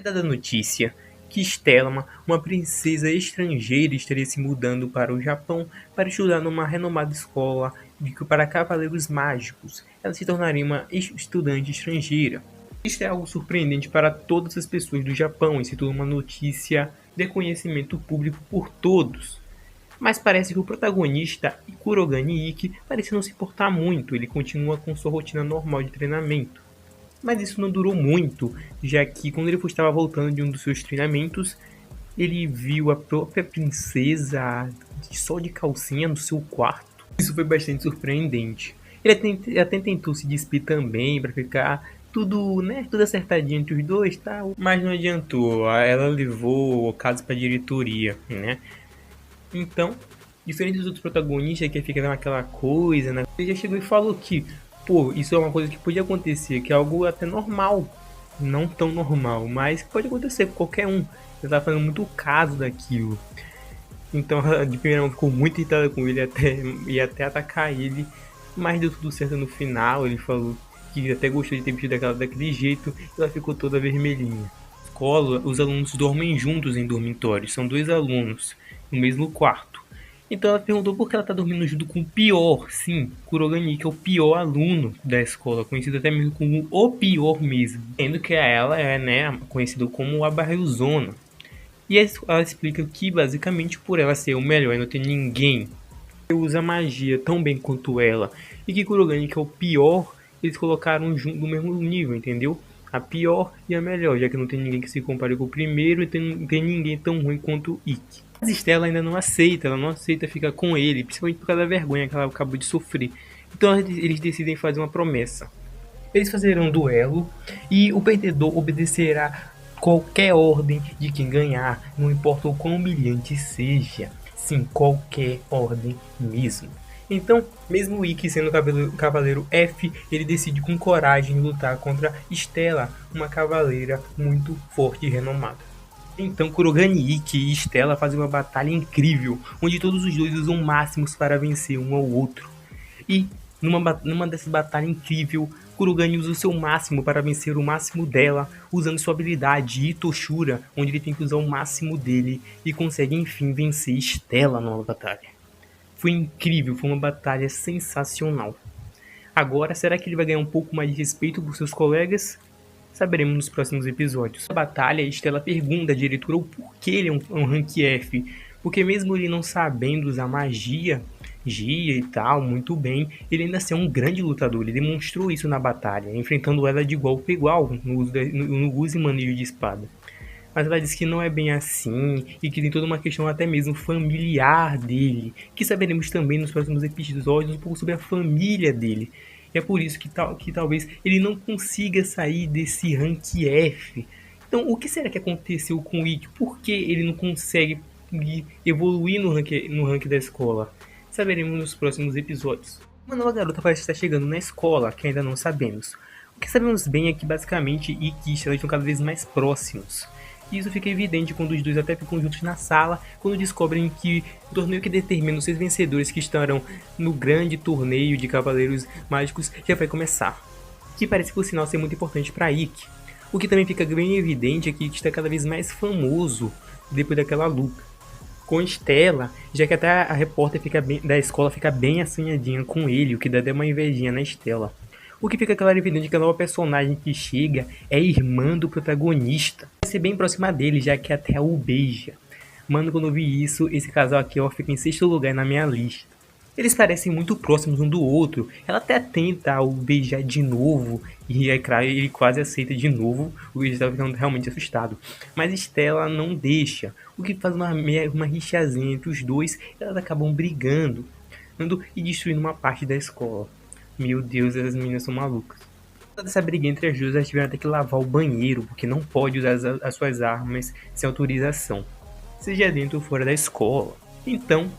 dada a notícia que Stella, uma princesa estrangeira, estaria se mudando para o Japão para estudar numa renomada escola para cavaleiros mágicos. Ela se tornaria uma estudante estrangeira. Isso é algo surpreendente para todas as pessoas do Japão e se tornou uma notícia de conhecimento público por todos. Mas parece que o protagonista, Kurogane Ikki, parece não se importar muito, ele continua com sua rotina normal de treinamento. Mas isso não durou muito, já que quando ele estava voltando de um dos seus treinamentos, ele viu a própria princesa só de calcinha no seu quarto. Isso foi bastante surpreendente. Ele até tentou se despir também para ficar tudo acertadinho entre os dois, tá? Mas não adiantou, ela levou o caso para a diretoria, né? Então, diferente dos outros protagonistas que fica naquela coisa, né? Ele já chegou e falou que, pô, isso é uma coisa que podia acontecer, que é algo até normal. Não tão normal, mas pode acontecer com qualquer um. Ele tá fazendo muito caso daquilo. Então, de primeira mão ficou muito irritada com ele, ia até atacar ele. Mas deu tudo certo no final, ele falou que até gostou de ter vestido daquele jeito. E ela ficou toda vermelhinha. Na escola, os alunos dormem juntos em dormitórios, são 2 alunos no mesmo quarto. Então ela perguntou por que ela está dormindo junto com o pior. Sim, Kurogane, que é o pior aluno da escola, conhecido até mesmo como o pior mesmo. Sendo que ela é, conhecida como a Barrilzona. E ela explica que basicamente por ela ser o melhor e não ter ninguém que usa magia tão bem quanto ela, e que Kurogane, que é o pior, eles colocaram junto no mesmo nível, entendeu? A pior e a melhor, já que não tem ninguém que se compare com o primeiro e não tem ninguém tão ruim quanto Ikki. Mas Stella ainda não aceita, ela não aceita ficar com ele, principalmente por causa da vergonha que ela acabou de sofrer. Então eles decidem fazer uma promessa. Eles fazerão um duelo e o perdedor obedecerá qualquer ordem de quem ganhar, não importa o quão humilhante seja. Sim, qualquer ordem mesmo. Então, mesmo Ikki sendo cavaleiro F, ele decide com coragem lutar contra Stella, uma cavaleira muito forte e renomada. Então Kurogane Ikki e Stella fazem uma batalha incrível, onde todos os dois usam máximos para vencer um ao outro. E numa dessas batalhas incrível, Kurogane usa o seu máximo para vencer o máximo dela, usando sua habilidade Itoshura, onde ele tem que usar o máximo dele e consegue enfim vencer Stella numa batalha. Foi incrível, foi uma batalha sensacional. Agora, será que ele vai ganhar um pouco mais de respeito por seus colegas? Saberemos nos próximos episódios. Na batalha, Stella pergunta à diretora o porquê ele é um rank F. Porque mesmo ele não sabendo usar magia e tal, muito bem, ele ainda assim é um grande lutador. Ele demonstrou isso na batalha, enfrentando ela de igual para igual no uso e manejo de espada. Mas ela diz que não é bem assim e que tem toda uma questão até mesmo familiar dele, que saberemos também nos próximos episódios um pouco sobre a família dele. E é por isso que talvez ele não consiga sair desse rank F. Então, o que será que aconteceu com o Ikki? Por que ele não consegue evoluir no rank da escola? Saberemos nos próximos episódios. Uma nova garota parece estar chegando na escola, que ainda não sabemos. O que sabemos bem é que basicamente Ikki e Stella estão cada vez mais próximos. E isso fica evidente quando os dois até ficam juntos na sala, quando descobrem que o torneio que determina os 6 vencedores que estarão no grande torneio de Cavaleiros Mágicos já vai começar. Que parece por sinal ser muito importante para Ikki. O que também fica bem evidente é que Ikki está cada vez mais famoso depois daquela luta com Stella, já que até a repórter da escola fica bem assanhadinha com ele, o que dá até uma invejinha na Stella. O que fica claro e evidente é que a nova personagem que chega é a irmã do protagonista. Vai ser bem próxima dele, já que até o beija. Mano, quando eu vi isso, esse casal aqui ó, fica em 6º lugar na minha lista. Eles parecem muito próximos um do outro. Ela até tenta o beijar de novo. E é claro, ele quase aceita de novo. O que estava ficando realmente assustado. Mas Stella não deixa. O que faz uma rixazinha entre os dois. E elas acabam brigando. E destruindo uma parte da escola. Meu Deus, essas meninas são malucas. Dessa briga entre as duas, elas tiveram até que lavar o banheiro, porque não pode usar as suas armas sem autorização, seja dentro ou fora da escola. Então,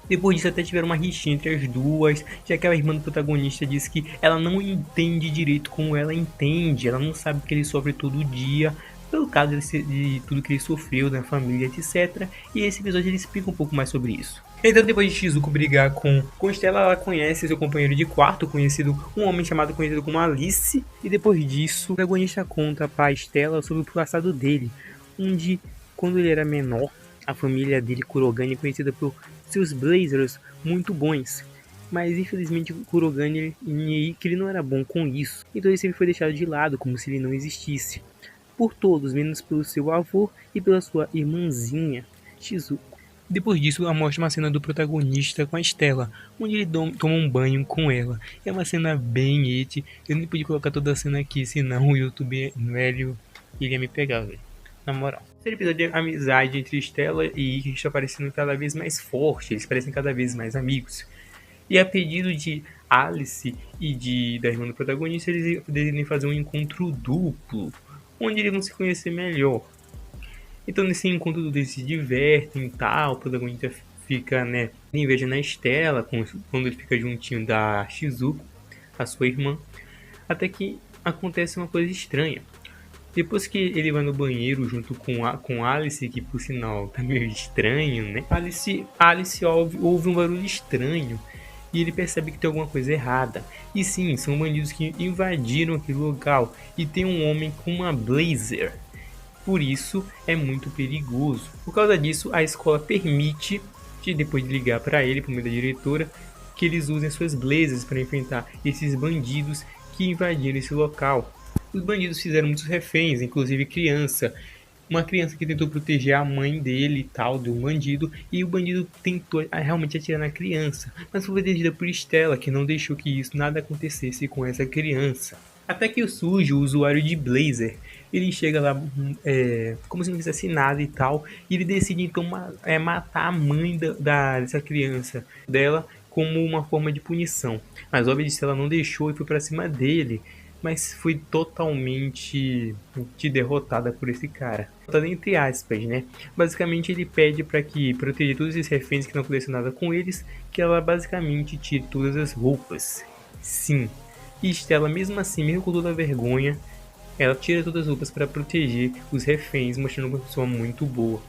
depois disso até tiveram uma rixinha entre as duas, já que a irmã do protagonista disse que ela não entende direito como ela entende, ela não sabe que ele sofre todo dia, pelo caso de tudo que ele sofreu na família, etc. E esse episódio ele explica um pouco mais sobre isso. Então, depois de Shizuko brigar com Stella, ela conhece seu companheiro de quarto, um homem conhecido como Alice. E depois disso, o protagonista conta para Stella sobre o passado dele, onde, quando ele era menor, a família dele, Kurogane, é conhecida por seus blazers muito bons. Mas, infelizmente, o Kurogane, que ele não era bom com isso. Então, ele sempre foi deixado de lado, como se ele não existisse. Por todos, menos pelo seu avô e pela sua irmãzinha, Shizuko. Depois disso, mostra uma cena do protagonista com a Stella, onde ele toma um banho com ela. É uma cena bem et. Eu nem podia colocar toda a cena aqui, senão o YouTube velho iria me pegar, velho. Na moral. Esse episódio é a amizade entre Stella e Ikki está parecendo cada vez mais forte. Eles parecem cada vez mais amigos. E a pedido de Alice e da irmã do protagonista, eles decidem fazer um encontro duplo, onde eles vão se conhecer melhor. Então nesse encontro eles se divertem e tal, o protagonista fica, inveja na Stella, quando ele fica juntinho da Shizuko, a sua irmã, até que acontece uma coisa estranha. Depois que ele vai no banheiro junto com Alice, que por sinal tá meio estranho, né? Alice ouve um barulho estranho e ele percebe que tem alguma coisa errada. E sim, são bandidos que invadiram aquele local e tem um homem com uma blazer. Por isso é muito perigoso. Por causa disso, a escola permite, depois de ligar para ele, por meio da diretora, que eles usem suas blazers para enfrentar esses bandidos que invadiram esse local. Os bandidos fizeram muitos reféns, inclusive criança. Uma criança que tentou proteger a mãe dele e tal, de um bandido, e o bandido tentou realmente atirar na criança, mas foi protegida por Stella, que não deixou que isso nada acontecesse com essa criança. Até que surge o usuário de blazer. Ele chega lá como se não fizesse nada e tal. E ele decide então matar a mãe dessa criança dela como uma forma de punição. Mas obviamente ela não deixou e foi pra cima dele. Mas foi totalmente derrotada por esse cara. Derrotada entre aspas, né? Basicamente ele pede para que proteger todos esses reféns que não aconteceu nada com eles. Que ela basicamente tire todas as roupas. Sim. E Stella, mesmo assim, mesmo com toda a vergonha, ela tira todas as roupas para proteger os reféns, mostrando uma pessoa muito boa.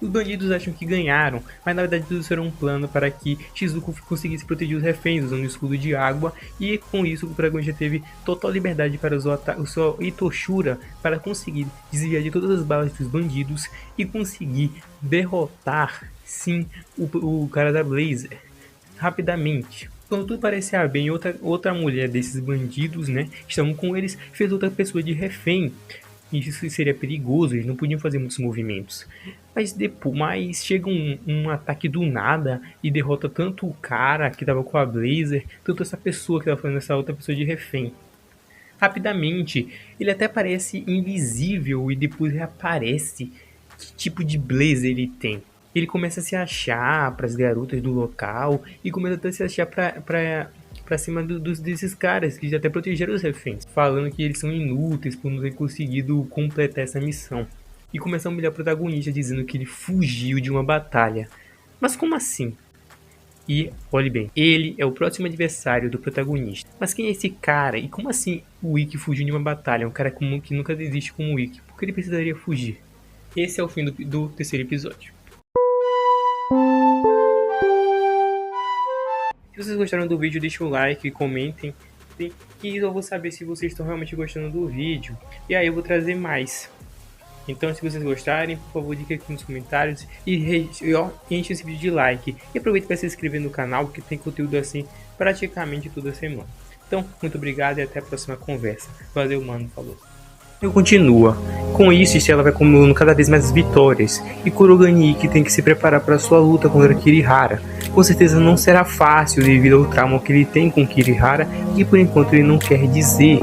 Os bandidos acham que ganharam, mas na verdade tudo será um plano para que Shizuko conseguisse proteger os reféns usando um escudo de água, e com isso o protagonista teve total liberdade para usar o seu Itoshura para conseguir desviar de todas as balas dos bandidos e conseguir derrotar, sim, o cara da Blazer rapidamente. Quando tudo parecia bem, outra mulher desses bandidos, que estavam com eles, fez outra pessoa de refém. Isso seria perigoso, eles não podiam fazer muitos movimentos. Mas chega um ataque do nada e derrota tanto o cara que estava com a Blazer, tanto essa pessoa que estava fazendo essa outra pessoa de refém. Rapidamente, ele até parece invisível e depois reaparece. Que tipo de Blazer ele tem? Ele começa a se achar para as garotas do local e começa até a se achar pra cima desses caras que já até protegeram os reféns, falando que eles são inúteis por não ter conseguido completar essa missão. E começa a humilhar o protagonista dizendo que ele fugiu de uma batalha. Mas como assim? E, olhe bem, ele é o próximo adversário do protagonista. Mas quem é esse cara? E como assim o Ikki fugiu de uma batalha? Um cara comum que nunca desiste como o Ikki. Por que ele precisaria fugir? Esse é o fim do terceiro episódio. Se vocês gostaram do vídeo, deixa o like, comentem, que eu vou saber se vocês estão realmente gostando do vídeo. E aí eu vou trazer mais. Então se vocês gostarem, por favor, diga aqui nos comentários e enche esse vídeo de like. E aproveite para se inscrever no canal, que tem conteúdo assim praticamente toda semana. Então, muito obrigado e até a próxima conversa. Valeu, mano, falou. Eu continua. Com isso, Stella vai acumulando cada vez mais vitórias, e Kurogane Ikki tem que se preparar para sua luta contra Kirihara. Com certeza não será fácil devido ao trauma que ele tem com Kirihara, e por enquanto ele não quer dizer.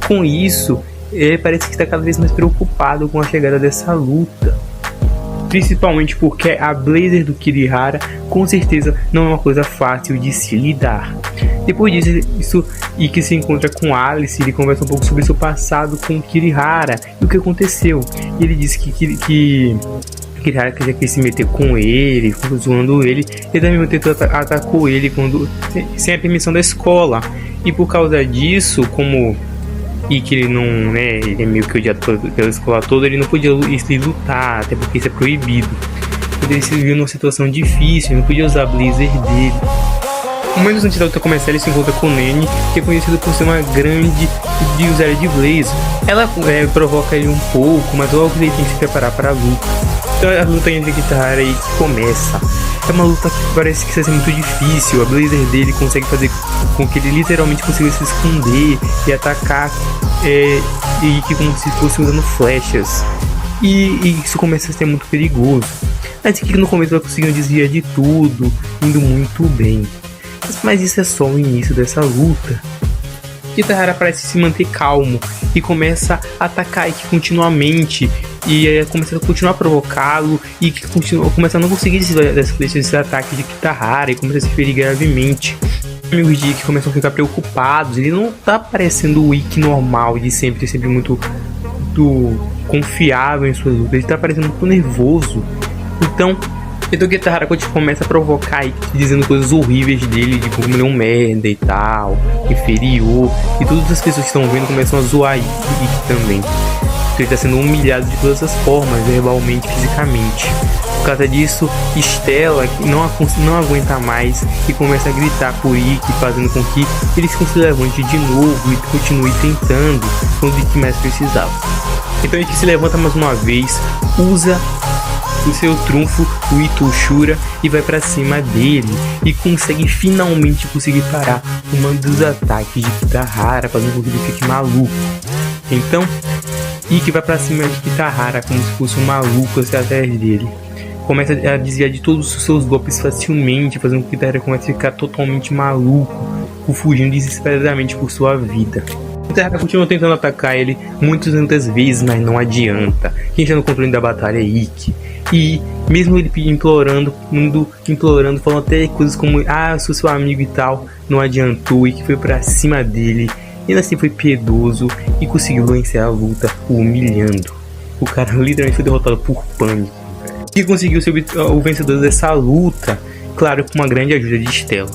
Com isso, ele parece que está cada vez mais preocupado com a chegada dessa luta. Principalmente porque a Blazer do Kirihara com certeza não é uma coisa fácil de se lidar. Depois disso, Ikki se encontra com Alice, ele conversa um pouco sobre seu passado com Kirihara e o que aconteceu. E ele diz que Kirihara já quis se meter com ele, zoando ele, e também atacou ele sem a permissão da escola. E por causa disso, como Ikki ele é meio que odiado pela escola toda, ele não podia lutar, até porque isso é proibido. ele se viu numa situação difícil, não podia usar a blazer dele. No momento antes da luta começar, ele se encontra com Nene, que é conhecido por ser uma grande usuária de blazer. Ela provoca ele um pouco, mas logo ele tem que se preparar para a luta. Então a luta entre Kitahara e Ikki começa. É uma luta que parece que vai ser muito difícil. A blazer dele consegue fazer com que ele literalmente consiga se esconder e atacar Ikki como se fosse usando flechas. E isso começa a ser muito perigoso. Mas Ikki no começo vai conseguindo desviar de tudo, indo muito bem. Mas isso é só o início dessa luta. Kitahara parece se manter calmo e começa a atacar Ikki continuamente. E começa a continuar a provocá-lo. E Ikki começa a não conseguir desviar desses ataques de Kitahara e começa a se ferir gravemente. Os amigos de Ikki começam a ficar preocupados. Ele não tá parecendo o Ikki normal de sempre muito confiável em suas lutas. Ele tá parecendo muito nervoso. Então Kitahara começa a provocar Ikki, dizendo coisas horríveis dele, tipo como ele é um merda e tal, inferior. E todas as pessoas que estão vendo começam a zoar Ikki também. Então ele está sendo humilhado de todas as formas, verbalmente, fisicamente. Por causa disso, Stella não aguenta mais e começa a gritar por Ikki, fazendo com que ele se levante de novo e continue tentando quando Ikki mais precisava. Então Ikki se levanta mais uma vez, usa o seu trunfo, o Itoshura, e vai pra cima dele e finalmente conseguir parar um dos ataques de Kitahara, fazendo com que ele fique maluco. Então Ikki vai pra cima de Kitahara como se fosse um maluco atrás dele. Começa a desviar de todos os seus golpes facilmente, fazendo com que Kitahara comece a ficar totalmente maluco, fugindo desesperadamente por sua vida. Kitahara continua tentando atacar ele muitas vezes, mas não adianta. Quem está no controle da batalha é Ikki. E mesmo ele implorando, falando até coisas como eu sou seu amigo e tal, não adiantou. Ikki foi pra cima dele, ainda assim foi piedoso e conseguiu vencer a luta, o humilhando. O cara literalmente foi derrotado por pânico. E conseguiu ser o vencedor dessa luta, claro, com uma grande ajuda de Stella.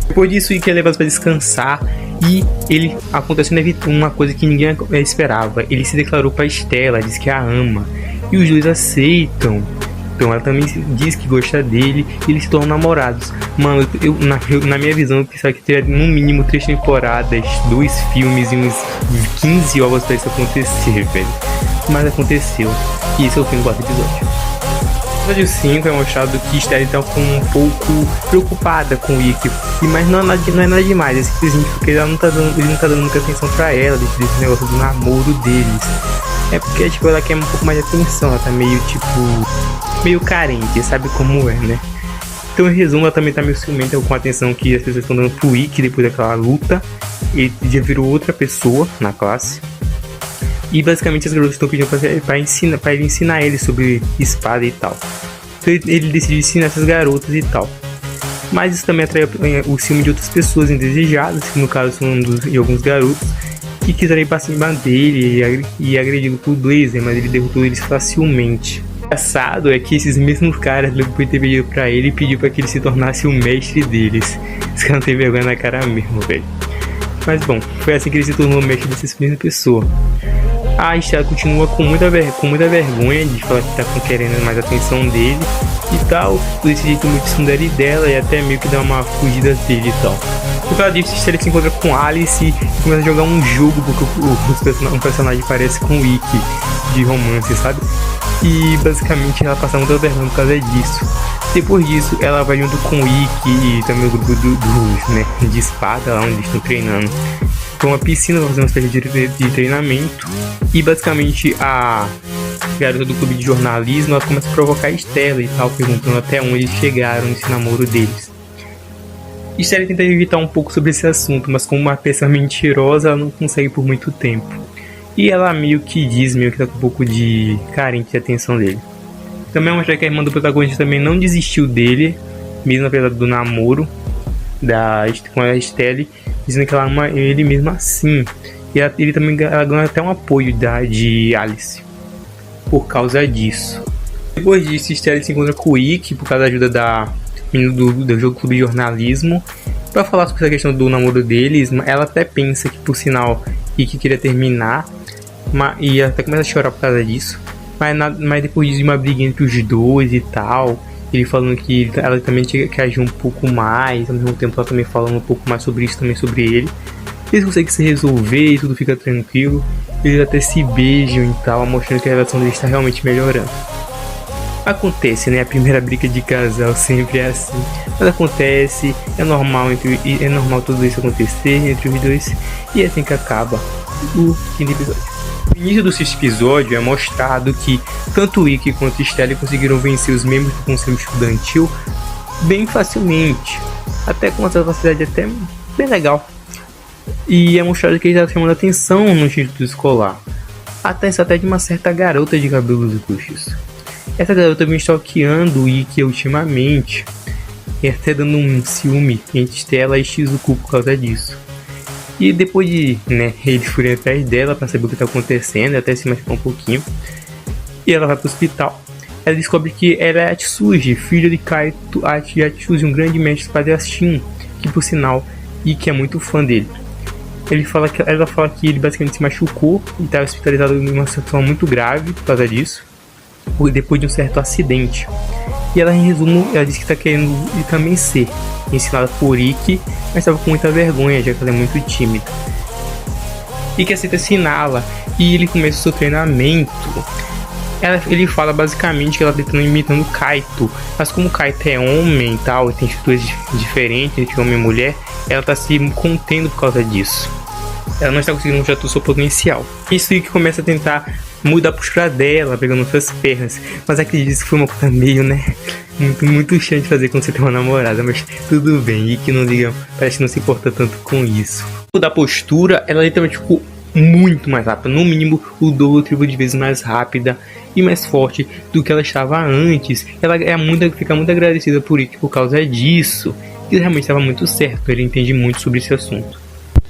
Depois disso, Ikki é levado para descansar e acontece uma coisa que ninguém esperava. Ele se declarou para Stella, diz que a ama. E os dois aceitam. Então ela também diz que gosta dele e eles se tornam namorados. Mano, na minha visão, eu pensava que teria no mínimo 3 temporadas, 2 filmes e uns 15 ovos pra isso acontecer, velho. Mas aconteceu. E esse é o fim do 4º episódio. No episódio 5 é mostrado que Stella está um pouco preocupada com o Ikki. Mas não é nada demais. É simplesmente porque ele não tá dando muita atenção pra ela, desse negócio do namoro deles. É porque, tipo, ela quer um pouco mais de atenção, ela tá meio carente, sabe como é, né? Então, em resumo, ela também tá meio ciumenta com a atenção que as pessoas estão dando pro Ikki depois daquela luta. Ele já virou outra pessoa na classe. E, basicamente, as garotas estão pedindo pra ele ensinar ele sobre espada e tal. Então, ele decidiu ensinar essas garotas e tal. Mas isso também atrai o ciúme de outras pessoas indesejadas, que no caso são de alguns garotos, que quiseram ir pra cima dele e agredi-lo por blazer, mas ele derrotou eles facilmente. O engraçado é que esses mesmos caras, depois de ter pedido pra ele, pediu pra que ele se tornasse o mestre deles. Esse cara não tem vergonha na cara mesmo, velho. Mas bom, foi assim que ele se tornou o mestre dessa mesma pessoa. A Stella continua com muita vergonha de falar que tá querendo mais atenção dele e tal, por esse jeito muito tsundere dela e até meio que dá uma fugida dele e tal. Por causa disso, Stella se encontra com Alice e começa a jogar um jogo porque um personagem parece com o Ikki de romance, sabe? E basicamente ela passa muita vergonha por causa disso. Depois disso, ela vai junto com o Ikki e também o grupo de espada lá onde eles estão treinando. Então uma piscina para fazer uma espécie de treinamento. E basicamente a garota do clube de jornalismo, ela começa a provocar a Stella e tal, perguntando até onde eles chegaram nesse namoro deles. Stella tenta evitar um pouco sobre esse assunto, mas como uma peça mentirosa, ela não consegue por muito tempo. E ela meio que tá com um pouco de carente de atenção dele. Também mostra que a irmã do protagonista também não desistiu dele, mesmo apesar do namoro com a Stella, dizendo que ela ama ele mesmo assim. E ela ganha até um apoio de Alice por causa disso. Depois disso, Stella se encontra com o Ikki por causa da ajuda da menina do jogo clube de jornalismo para falar sobre essa questão do namoro deles. Ela até pensa que, por sinal, Ikki queria terminar, e até começa a chorar por causa disso. Mas depois de uma briga entre os dois e tal, Ele falando que ela também tinha que agir um pouco mais, ao mesmo tempo ela também falando um pouco mais sobre isso, também sobre ele. Eles conseguem se resolver e tudo fica tranquilo. Eles até se beijam e tal, mostrando que a relação deles está realmente melhorando. Acontece, né? A primeira briga de casal sempre é assim. Mas acontece, é normal tudo isso acontecer entre os dois. E é assim que acaba o quinto episódio. No início do sexto episódio é mostrado que tanto Ikki quanto Stella conseguiram vencer os membros do conselho estudantil bem facilmente. Até com uma facilidade até bem legal. E é mostrado que eles estavam chamando atenção no instituto escolar. Até de uma certa garota de cabelos roxos. Essa garota vem stalkeando o Ikki ultimamente. E até dando um ciúme entre Stella e Shizuku por causa disso. E depois de eles forem atrás dela para saber o que está acontecendo, até se machucar um pouquinho. E ela vai pro hospital. Ela descobre que ela é a Atsuji, filha de Kaito Atsuji, um grande mestre espadachim, que por sinal Ikki é muito fã dele. Ela fala que ele basicamente se machucou e estava hospitalizado em uma situação muito grave por causa disso, depois de um certo acidente. E ela, em resumo, ela diz que está querendo também ser ensinada por Ikki, mas estava com muita vergonha, já que ela é muito tímida. Ikki aceita ensiná-la e ele começa o seu treinamento. Ele fala basicamente que ela está imitando Kaito, mas como Kaito é homem e tal, e tem estruturas diferentes entre homem e mulher, ela está se contendo por causa disso. Ela não está conseguindo mostrar todo o seu potencial. Isso que começa a tentar mudar a postura dela, pegando suas pernas. Mas acredito que foi uma coisa meio, muito chata de fazer quando você tem uma namorada. Mas tudo bem, e que não liga, parece que não se importa tanto com isso. Mudar a postura, ela literalmente ficou muito mais rápida. No mínimo, o dobro ou triplo de vezes mais rápida e mais forte do que ela estava antes. Ela fica muito agradecida por Ikki por causa disso. E realmente estava muito certo, ele entende muito sobre esse assunto.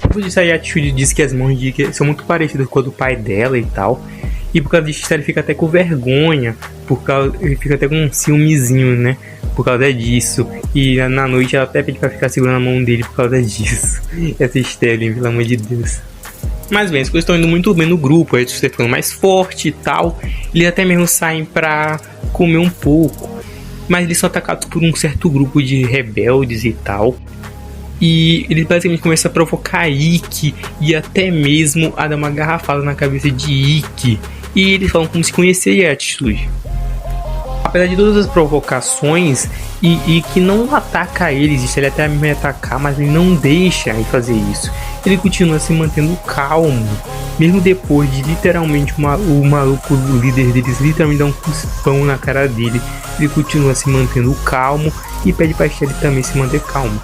Depois disso, a Atsuji diz que as mãos de Ikki são muito parecidas com a do pai dela e tal. E por causa disso, ele fica até com vergonha, ele fica até com um ciúmezinho, por causa disso. E na noite ela até pede pra ficar segurando a mão dele por causa disso. Essa Sterling, pelo amor de Deus. Mas bem, as coisas estão indo muito bem no grupo, eles estão ficando mais forte e tal. Eles até mesmo saem pra comer um pouco. Mas eles são atacados por um certo grupo de rebeldes e tal. E eles basicamente começam a provocar Ikki e até mesmo a dar uma garrafada na cabeça de Ikki. E eles falam como se conhecer a Atsuji. Apesar de todas as provocações, Ikki não ataca eles, ele até mesmo atacar, mas ele não deixa ele fazer isso. Ele continua se mantendo calmo, mesmo depois de literalmente o maluco, o líder deles, literalmente dar um cuspão na cara dele. Ele continua se mantendo calmo e pede pra ele também se manter calmo.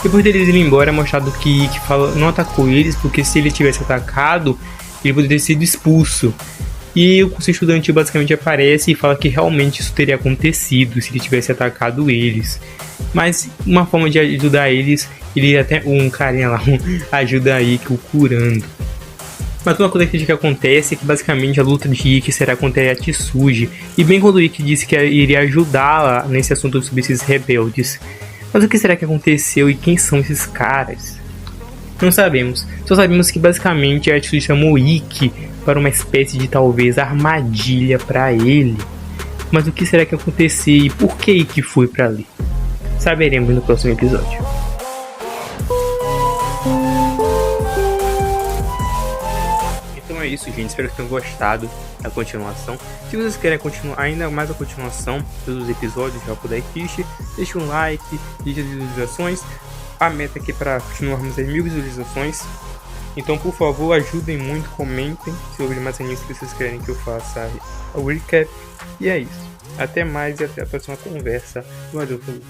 Depois deles irem embora, é mostrado que Ikki não atacou eles, porque se ele tivesse atacado, ele poderia ter sido expulso. E o conselho estudantil basicamente aparece e fala que realmente isso teria acontecido se ele tivesse atacado eles. Mas uma forma de ajudar eles, ele até um carinha lá ajuda a Ikki o curando. Mas uma coisa que acontece é que basicamente a luta de Ikki será contra a Atsuji. E bem quando Ikki disse que iria ajudá-la nesse assunto sobre esses rebeldes. Mas o que será que aconteceu e quem são esses caras? Não sabemos. Só sabemos que basicamente a Atsuji chamou Ikki para uma espécie de talvez armadilha para ele. Mas o que será que aconteceu e por que Ikki foi para ali? Saberemos no próximo episódio. Então é isso, gente. Espero que tenham gostado da continuação. Se vocês querem continuar ainda mais a continuação dos episódios de Haku Daikishi, deixe um like, deixe as visualizações. A meta aqui é para continuarmos as 1000 visualizações. Então, por favor, ajudem muito, comentem sobre mais animes que vocês querem que eu faça o recap. E é isso. Até mais e até a próxima conversa. Valeu, falou.